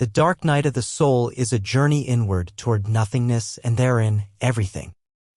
The dark night of the soul is a journey inward toward nothingness and therein, everything.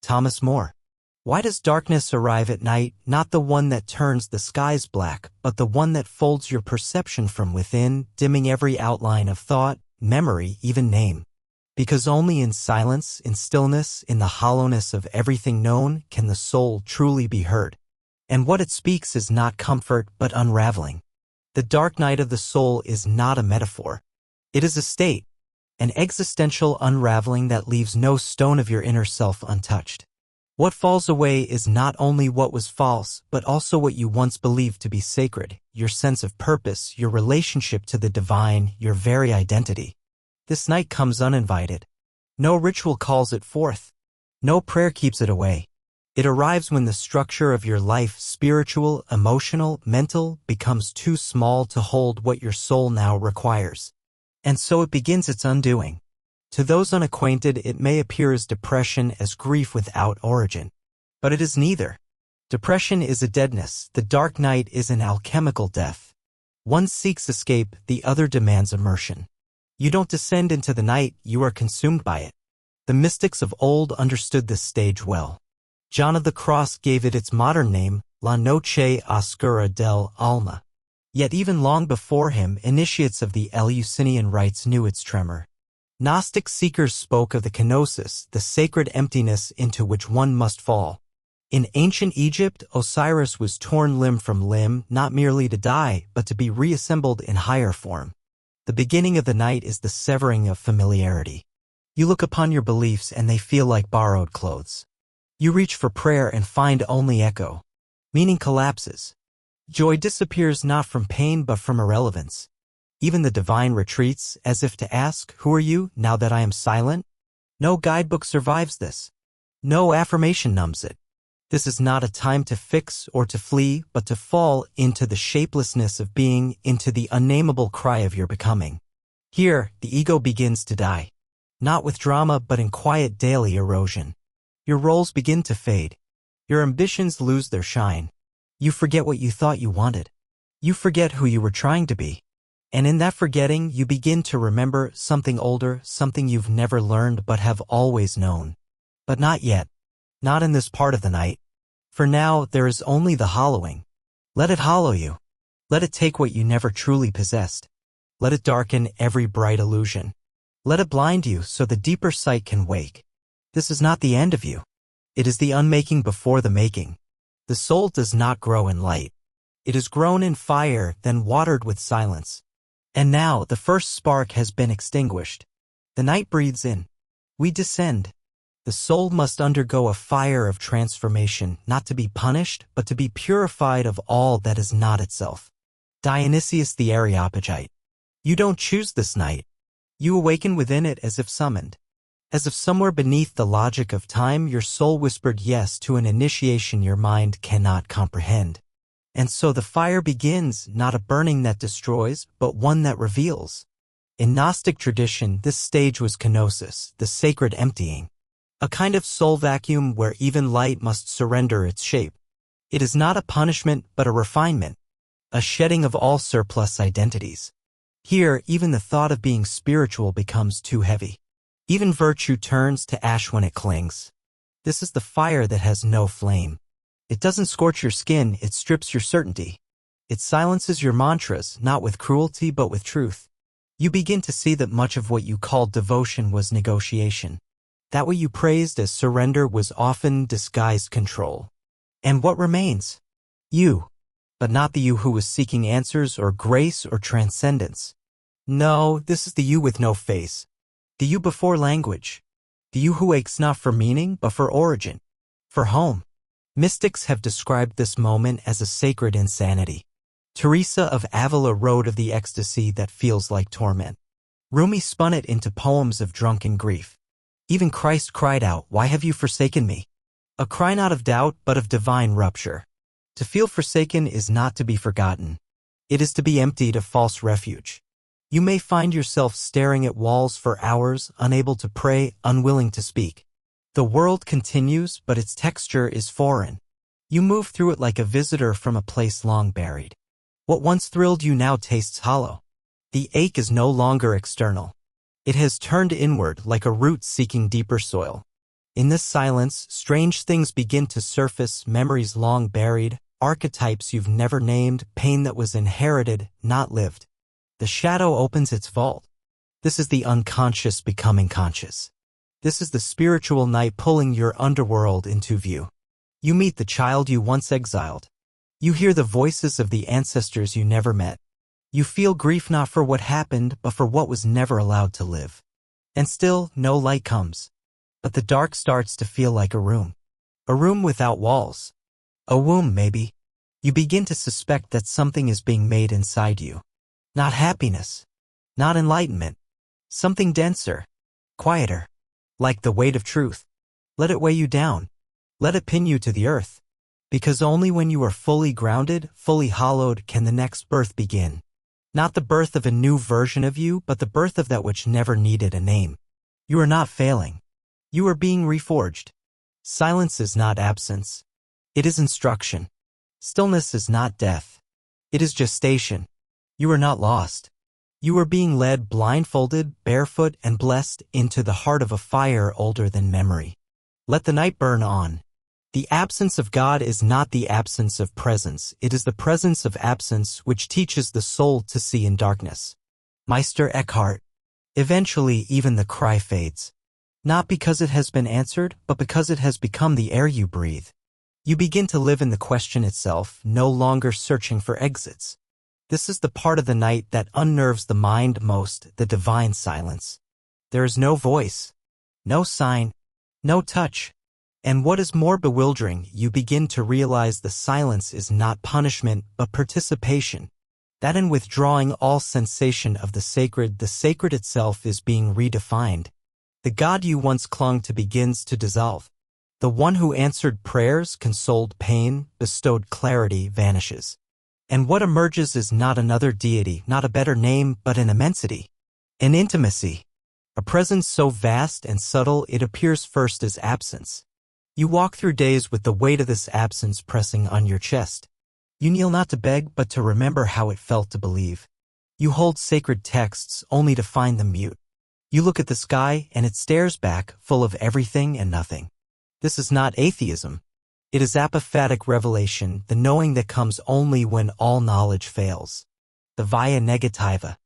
Thomas More. Why does darkness arrive at night, not the one that turns the skies black, but the one that folds your perception from within, dimming every outline of thought, memory, even name? Because only in silence, in stillness, in the hollowness of everything known, can the soul truly be heard. And what it speaks is not comfort, but unraveling. The dark night of the soul is not a metaphor. It is a state, an existential unraveling that leaves no stone of your inner self untouched. What falls away is not only what was false, but also what you once believed to be sacred, your sense of purpose, your relationship to the divine, your very identity. This night comes uninvited. No ritual calls it forth. No prayer keeps it away. It arrives when the structure of your life, spiritual, emotional, mental, becomes too small to hold what your soul now requires. And so it begins its undoing. To those unacquainted, it may appear as depression, as grief without origin. But it is neither. Depression is a deadness, the dark night is an alchemical death. One seeks escape, the other demands immersion. You don't descend into the night, you are consumed by it. The mystics of old understood this stage well. John of the Cross gave it its modern name, La Noche Oscura del Alma. Yet even long before him, initiates of the Eleusinian rites knew its tremor. Gnostic seekers spoke of the kenosis, the sacred emptiness into which one must fall. In ancient Egypt, Osiris was torn limb from limb, not merely to die, but to be reassembled in higher form. The beginning of the night is the severing of familiarity. You look upon your beliefs and they feel like borrowed clothes. You reach for prayer and find only echo. Meaning collapses. Joy disappears not from pain but from irrelevance. Even the divine retreats, as if to ask, who are you, now that I am silent? No guidebook survives this. No affirmation numbs it. This is not a time to fix or to flee, but to fall into the shapelessness of being, into the unnameable cry of your becoming. Here, the ego begins to die. Not with drama, but in quiet daily erosion. Your roles begin to fade. Your ambitions lose their shine. You forget what you thought you wanted. You forget who you were trying to be. And in that forgetting, you begin to remember something older, something you've never learned but have always known. But not yet. Not in this part of the night. For now, there is only the hollowing. Let it hollow you. Let it take what you never truly possessed. Let it darken every bright illusion. Let it blind you so the deeper sight can wake. This is not the end of you. It is the unmaking before the making. The soul does not grow in light. It is grown in fire, then watered with silence. And now the first spark has been extinguished. The night breathes in. We descend. The soul must undergo a fire of transformation, not to be punished, but to be purified of all that is not itself. Dionysius the Areopagite. You don't choose this night. You awaken within it as if summoned. As if somewhere beneath the logic of time, your soul whispered yes to an initiation your mind cannot comprehend. And so the fire begins, not a burning that destroys, but one that reveals. In Gnostic tradition, this stage was kenosis, the sacred emptying. A kind of soul vacuum where even light must surrender its shape. It is not a punishment, but a refinement. A shedding of all surplus identities. Here, even the thought of being spiritual becomes too heavy. Even virtue turns to ash when it clings. This is the fire that has no flame. It doesn't scorch your skin, it strips your certainty. It silences your mantras, not with cruelty but with truth. You begin to see that much of what you called devotion was negotiation. That what you praised as surrender was often disguised control. And what remains? You. But not the you who was seeking answers or grace or transcendence. No, this is the you with no face. The you before language. The you who aches not for meaning, but for origin. For home. Mystics have described this moment as a sacred insanity. Teresa of Avila wrote of the ecstasy that feels like torment. Rumi spun it into poems of drunken grief. Even Christ cried out, "Why have you forsaken me?" A cry not of doubt, but of divine rupture. To feel forsaken is not to be forgotten. It is to be emptied of false refuge. You may find yourself staring at walls for hours, unable to pray, unwilling to speak. The world continues, but its texture is foreign. You move through it like a visitor from a place long buried. What once thrilled you now tastes hollow. The ache is no longer external. It has turned inward like a root seeking deeper soil. In this silence, strange things begin to surface, memories long buried, archetypes you've never named, pain that was inherited, not lived. The shadow opens its vault. This is the unconscious becoming conscious. This is the spiritual night pulling your underworld into view. You meet the child you once exiled. You hear the voices of the ancestors you never met. You feel grief not for what happened, but for what was never allowed to live. And still, no light comes. But the dark starts to feel like a room. A room without walls. A womb, maybe. You begin to suspect that something is being made inside you. Not happiness. Not enlightenment. Something denser. Quieter. Like the weight of truth. Let it weigh you down. Let it pin you to the earth. Because only when you are fully grounded, fully hollowed, can the next birth begin. Not the birth of a new version of you, but the birth of that which never needed a name. You are not failing. You are being reforged. Silence is not absence. It is instruction. Stillness is not death. It is gestation. You are not lost. You are being led blindfolded, barefoot, and blessed into the heart of a fire older than memory. Let the night burn on. The absence of God is not the absence of presence, it is the presence of absence which teaches the soul to see in darkness. Meister Eckhart. Eventually even the cry fades. Not because it has been answered, but because it has become the air you breathe. You begin to live in the question itself, no longer searching for exits. This is the part of the night that unnerves the mind most, the divine silence. There is no voice, no sign, no touch. And what is more bewildering, you begin to realize the silence is not punishment, but participation. That in withdrawing all sensation of the sacred itself is being redefined. The God you once clung to begins to dissolve. The one who answered prayers, consoled pain, bestowed clarity, vanishes. And what emerges is not another deity, not a better name, but an immensity, an intimacy, a presence so vast and subtle it appears first as absence. You walk through days with the weight of this absence pressing on your chest. You kneel not to beg, but to remember how it felt to believe. You hold sacred texts only to find them mute. You look at the sky and it stares back, full of everything and nothing. This is not atheism. It is apophatic revelation, the knowing that comes only when all knowledge fails. The via negativa,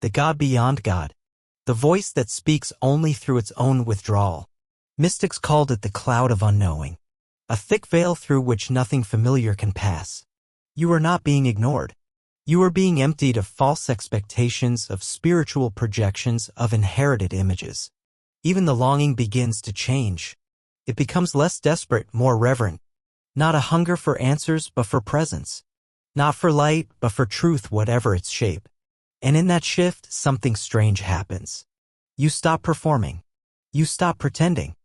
the God beyond God, the voice that speaks only through its own withdrawal. Mystics called it the cloud of unknowing, a thick veil through which nothing familiar can pass. You are not being ignored. You are being emptied of false expectations, of spiritual projections, of inherited images. Even the longing begins to change. It becomes less desperate, more reverent. Not a hunger for answers, but for presence. Not for light, but for truth, whatever its shape. And in that shift, something strange happens. You stop performing. You stop pretending.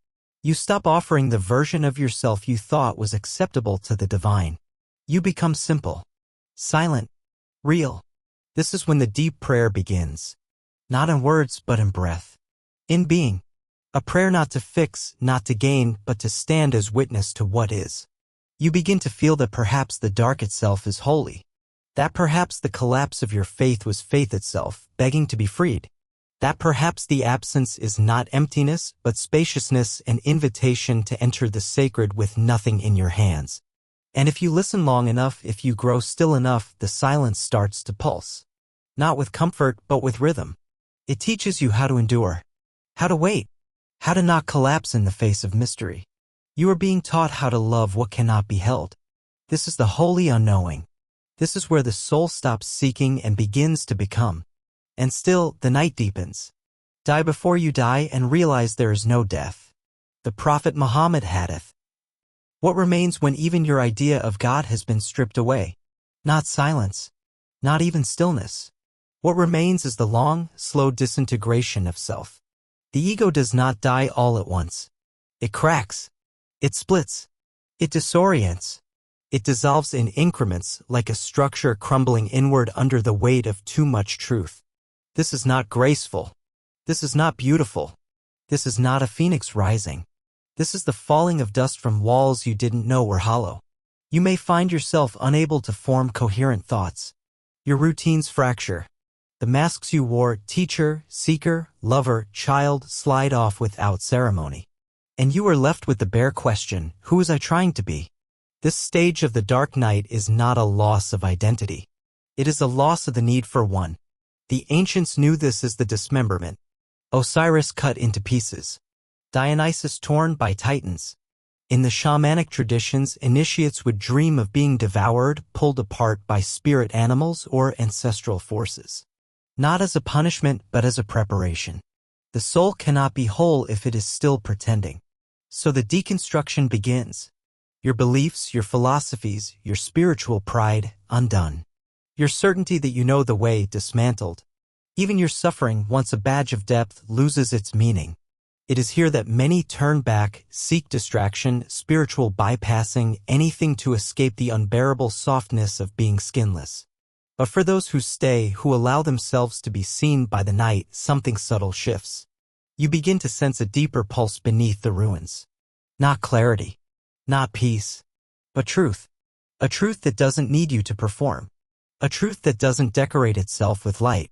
You stop offering the version of yourself you thought was acceptable to the divine. You become simple, silent, real. This is when the deep prayer begins. Not in words, but in breath. In being. A prayer not to fix, not to gain, but to stand as witness to what is. You begin to feel that perhaps the dark itself is holy. That perhaps the collapse of your faith was faith itself, begging to be freed. That perhaps the absence is not emptiness, but spaciousness, an invitation to enter the sacred with nothing in your hands. And if you listen long enough, if you grow still enough, the silence starts to pulse. Not with comfort, but with rhythm. It teaches you how to endure, how to wait, how to not collapse in the face of mystery. You are being taught how to love what cannot be held. This is the holy unknowing. This is where the soul stops seeking and begins to become. And still, the night deepens. Die before you die and realize there is no death. The Prophet Muhammad hadith. What remains when even your idea of God has been stripped away? Not silence. Not even stillness. What remains is the long, slow disintegration of self. The ego does not die all at once. It cracks. It splits. It disorients. It dissolves in increments like a structure crumbling inward under the weight of too much truth. This is not graceful. This is not beautiful. This is not a phoenix rising. This is the falling of dust from walls you didn't know were hollow. You may find yourself unable to form coherent thoughts. Your routines fracture. The masks you wore, teacher, seeker, lover, child, slide off without ceremony. And you are left with the bare question, who was I trying to be? This stage of the dark night is not a loss of identity. It is a loss of the need for one. The ancients knew this as the dismemberment. Osiris cut into pieces. Dionysus torn by titans. In the shamanic traditions, initiates would dream of being devoured, pulled apart by spirit animals or ancestral forces. Not as a punishment, but as a preparation. The soul cannot be whole if it is still pretending. So the deconstruction begins. Your beliefs, your philosophies, your spiritual pride, undone. Your certainty that you know the way, dismantled. Even your suffering, once a badge of depth, loses its meaning. It is here that many turn back, seek distraction, spiritual bypassing, anything to escape the unbearable softness of being skinless. But for those who stay, who allow themselves to be seen by the night, something subtle shifts. You begin to sense a deeper pulse beneath the ruins. Not clarity, not peace, but truth. A truth that doesn't need you to perform. A truth that doesn't decorate itself with light.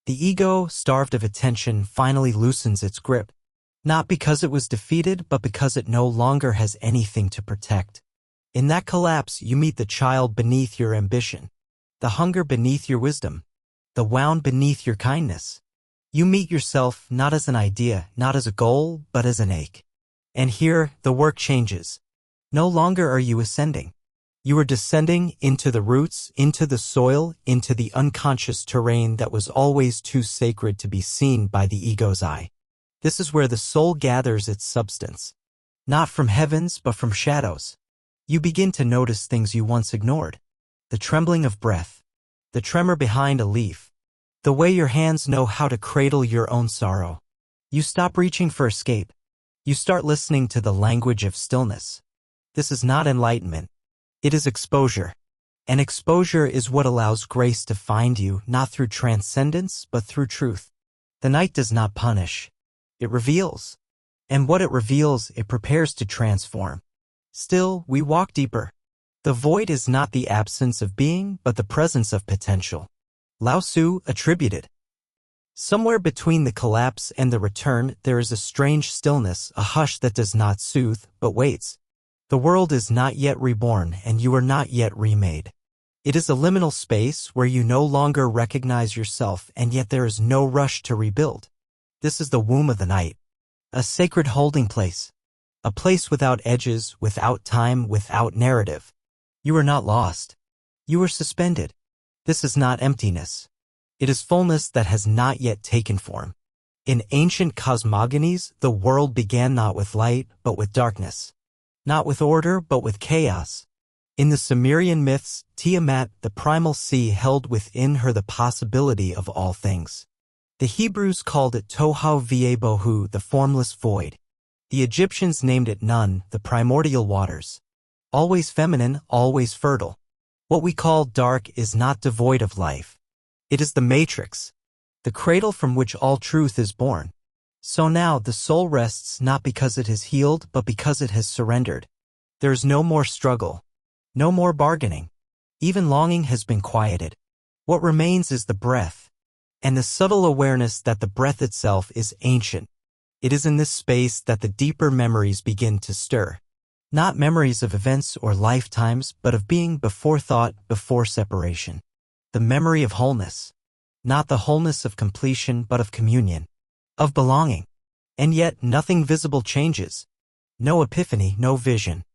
The ego, starved of attention, finally loosens its grip. Not because it was defeated, but because it no longer has anything to protect. In that collapse, you meet the child beneath your ambition, the hunger beneath your wisdom, the wound beneath your kindness. You meet yourself not as an idea, not as a goal, but as an ache. And here, the work changes. No longer are you ascending. You are descending into the roots, into the soil, into the unconscious terrain that was always too sacred to be seen by the ego's eye. This is where the soul gathers its substance. Not from heavens, but from shadows. You begin to notice things you once ignored. The trembling of breath. The tremor behind a leaf. The way your hands know how to cradle your own sorrow. You stop reaching for escape. You start listening to the language of stillness. This is not enlightenment. It is exposure. And exposure is what allows grace to find you, not through transcendence, but through truth. The night does not punish. It reveals. And what it reveals, it prepares to transform. Still, we walk deeper. The void is not the absence of being, but the presence of potential. Lao Tzu attributed. Somewhere between the collapse and the return, there is a strange stillness, a hush that does not soothe, but waits. The world is not yet reborn, and you are not yet remade. It is a liminal space where you no longer recognize yourself, and yet there is no rush to rebuild. This is the womb of the night. A sacred holding place. A place without edges, without time, without narrative. You are not lost. You are suspended. This is not emptiness. It is fullness that has not yet taken form. In ancient cosmogonies, the world began not with light, but with darkness. Not with order, but with chaos. In the Sumerian myths, Tiamat, the primal sea, held within her the possibility of all things. The Hebrews called it Tohu V'Bohu, the formless void. The Egyptians named it Nun, the primordial waters. Always feminine, always fertile. What we call dark is not devoid of life. It is the matrix, the cradle from which all truth is born. So now the soul rests not because it has healed, but because it has surrendered. There is no more struggle, no more bargaining. Even longing has been quieted. What remains is the breath, and the subtle awareness that the breath itself is ancient. It is in this space that the deeper memories begin to stir. Not memories of events or lifetimes, but of being before thought, before separation. The memory of wholeness. Not the wholeness of completion, but of communion. Of belonging. And yet nothing visible changes. No epiphany, no vision.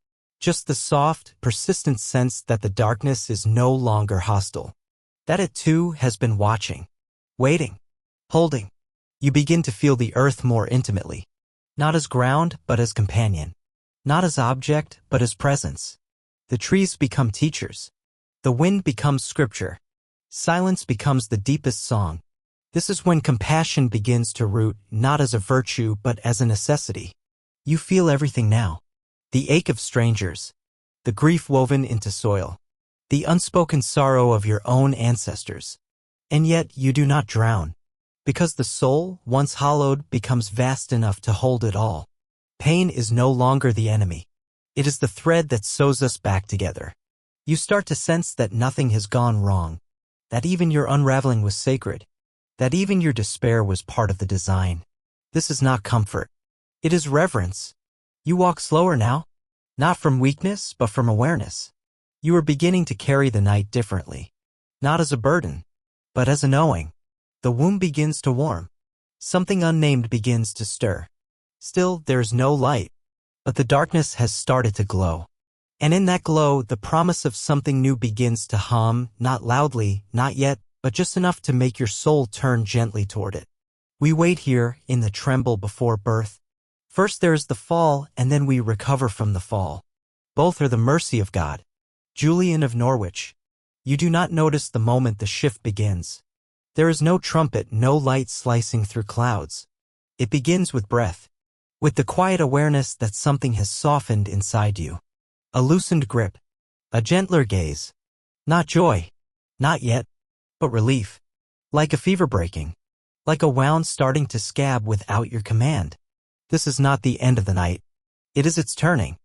Just the soft, persistent sense that the darkness is no longer hostile. That it too has been watching. Waiting. Holding. You begin to feel the earth more intimately. Not as ground, but as companion. Not as object, but as presence. The trees become teachers. The wind becomes scripture. Silence becomes the deepest song. This is when compassion begins to root, not as a virtue, but as a necessity. You feel everything now. The ache of strangers. The grief woven into soil. The unspoken sorrow of your own ancestors. And yet you do not drown. Because the soul, once hollowed, becomes vast enough to hold it all. Pain is no longer the enemy. It is the thread that sews us back together. You start to sense that nothing has gone wrong. That even your unraveling was sacred. that even your despair was part of the design. This is not comfort. It is reverence. You walk slower now, not from weakness, but from awareness. You are beginning to carry the night differently, not as a burden, but as a knowing. The womb begins to warm. Something unnamed begins to stir. Still, there is no light, but the darkness has started to glow. And in that glow, the promise of something new begins to hum, not loudly, not yet, but just enough to make your soul turn gently toward it. We wait here, in the tremble before birth. First there is the fall, and then we recover from the fall. Both are the mercy of God. Julian of Norwich. You do not notice the moment the shift begins. There is no trumpet, no light slicing through clouds. It begins with breath, with the quiet awareness that something has softened inside you. A loosened grip, a gentler gaze. Not joy, not yet, but relief. Like a fever breaking, like a wound starting to scab without your command. This is not the end of the night. It is its turning.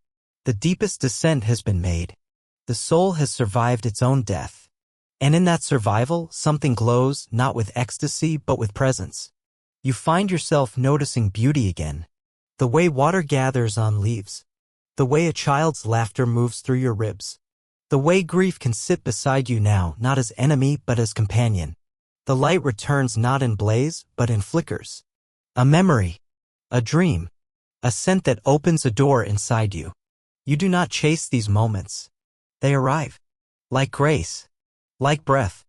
The deepest descent has been made. The soul has survived its own death. And in that survival, something glows, not with ecstasy, but with presence. You find yourself noticing beauty again. The way water gathers on leaves. The way a child's laughter moves through your ribs. The way grief can sit beside you now, not as enemy, but as companion. The light returns not in blaze, but in flickers. A memory. A dream. A scent that opens a door inside you. You do not chase these moments. They arrive. Like grace. Like breath.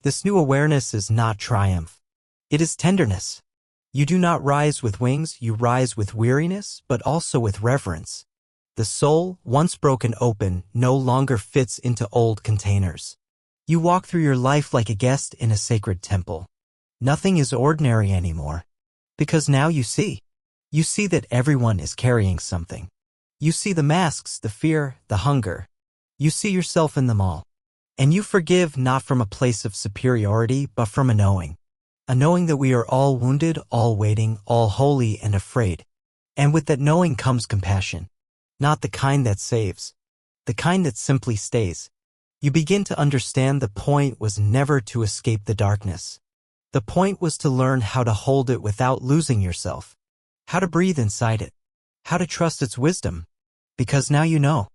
This new awareness is not triumph. It is tenderness. You do not rise with wings, you rise with weariness, but also with reverence. The soul, once broken open, no longer fits into old containers. You walk through your life like a guest in a sacred temple. Nothing is ordinary anymore. Because now you see. You see that everyone is carrying something. You see the masks, the fear, the hunger. You see yourself in them all. And you forgive not from a place of superiority, but from a knowing. A knowing that we are all wounded, all waiting, all holy and afraid. And with that knowing comes compassion. Not the kind that saves. The kind that simply stays. You begin to understand the point was never to escape the darkness. The point was to learn how to hold it without losing yourself. How to breathe inside it. How to trust its wisdom. Because now you know.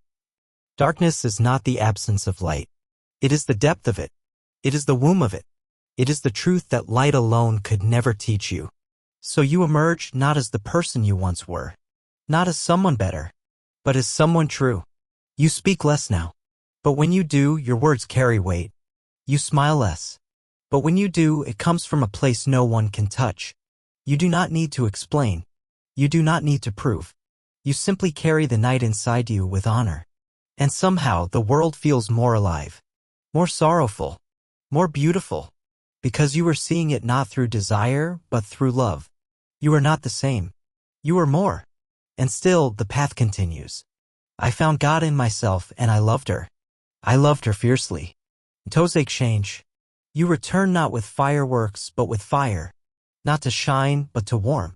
Darkness is not the absence of light. It is the depth of it. It is the womb of it. It is the truth that light alone could never teach you. So you emerge not as the person you once were. Not as someone better. But as someone true. You speak less now. But when you do, your words carry weight. You smile less. But when you do, it comes from a place no one can touch. You do not need to explain. You do not need to prove. You simply carry the night inside you with honor. And somehow the world feels more alive. More sorrowful. More beautiful. Because you are seeing it not through desire, but through love. You are not the same. You are more. And still, the path continues. I found God in myself, and I loved her. I loved her fiercely. Toes exchange. You return not with fireworks, but with fire. Not to shine, but to warm.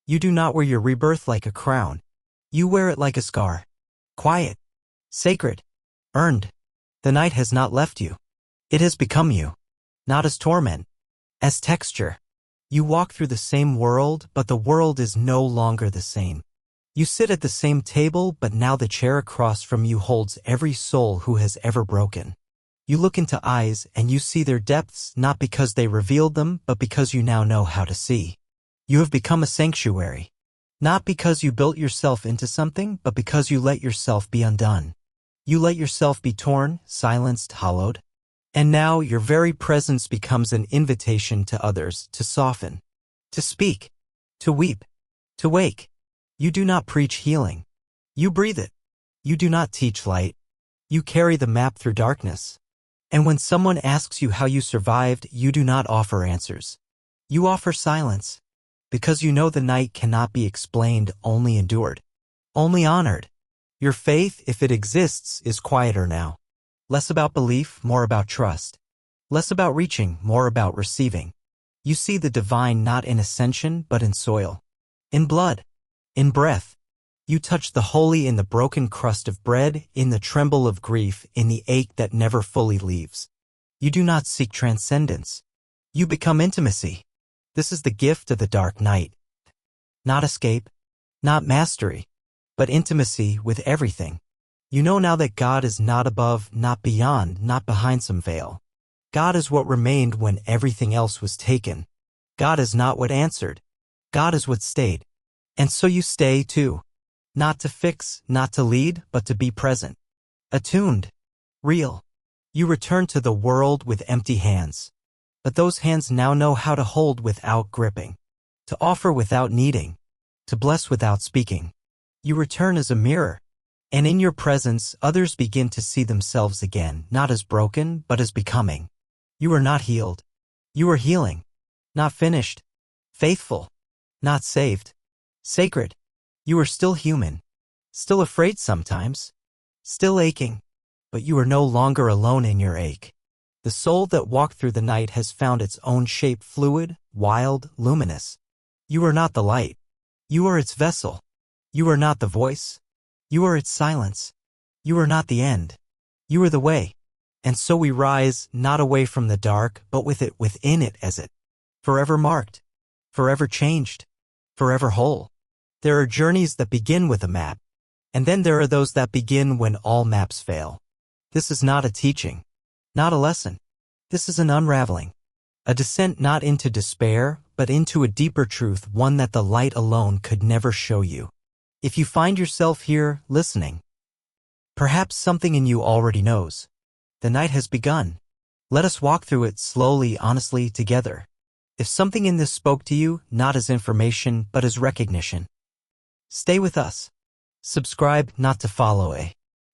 You do not wear your rebirth like a crown. You wear it like a scar. Quiet. Sacred. Earned. The night has not left you. It has become you. Not as torment. As texture. You walk through the same world, but the world is no longer the same. You sit at the same table, but now the chair across from you holds every soul who has ever broken. You look into eyes, and you see their depths not because they revealed them, but because you now know how to see. You have become a sanctuary. Not because you built yourself into something, but because you let yourself be undone. You let yourself be torn, silenced, hollowed. And now your very presence becomes an invitation to others to soften, to speak, to weep, to wake. You do not preach healing. You breathe it. You do not teach light. You carry the map through darkness. And when someone asks you how you survived, you do not offer answers. You offer silence. Because you know the night cannot be explained, only endured. Only honored. Your faith, if it exists, is quieter now. Less about belief, more about trust. Less about reaching, more about receiving. You see the divine not in ascension, but in soil. In blood. In breath. You touch the holy in the broken crust of bread, in the tremble of grief, in the ache that never fully leaves. You do not seek transcendence. You become intimacy. This is the gift of the dark night. Not escape, not mastery, but intimacy with everything. You know now that God is not above, not beyond, not behind some veil. God is what remained when everything else was taken. God is not what answered. God is what stayed. And so you stay too. Not to fix, not to lead, but to be present. Attuned. Real. You return to the world with empty hands. But those hands now know how to hold without gripping. To offer without needing. To bless without speaking. You return as a mirror. And in your presence, others begin to see themselves again, not as broken, but as becoming. You are not healed. You are healing. Not finished. Faithful. Not saved. Sacred. You are still human. Still afraid sometimes. Still aching. But you are no longer alone in your ache. The soul that walked through the night has found its own shape, fluid, wild, luminous. You are not the light. You are its vessel. You are not the voice. You are its silence. You are not the end. You are the way. And so we rise, not away from the dark, but with it within it as it. Forever marked. Forever changed. Forever whole. There are journeys that begin with a map. And then there are those that begin when all maps fail. This is not a teaching. Not a lesson. This is an unraveling. A descent not into despair, but into a deeper truth, one that the light alone could never show you. If you find yourself here, listening, perhaps something in you already knows. The night has begun. Let us walk through it slowly, honestly, together. If something in this spoke to you, not as information, but as recognition, stay with us. Subscribe not to follow,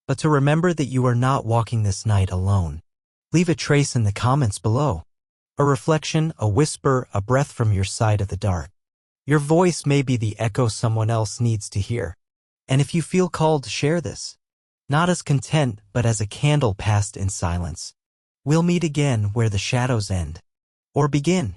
but to remember that you are not walking this night alone. Leave a trace in the comments below. A reflection, a whisper, a breath from your side of the dark. Your voice may be the echo someone else needs to hear. And if you feel called, share this. Not as content, but as a candle passed in silence. We'll meet again where the shadows end. Or begin.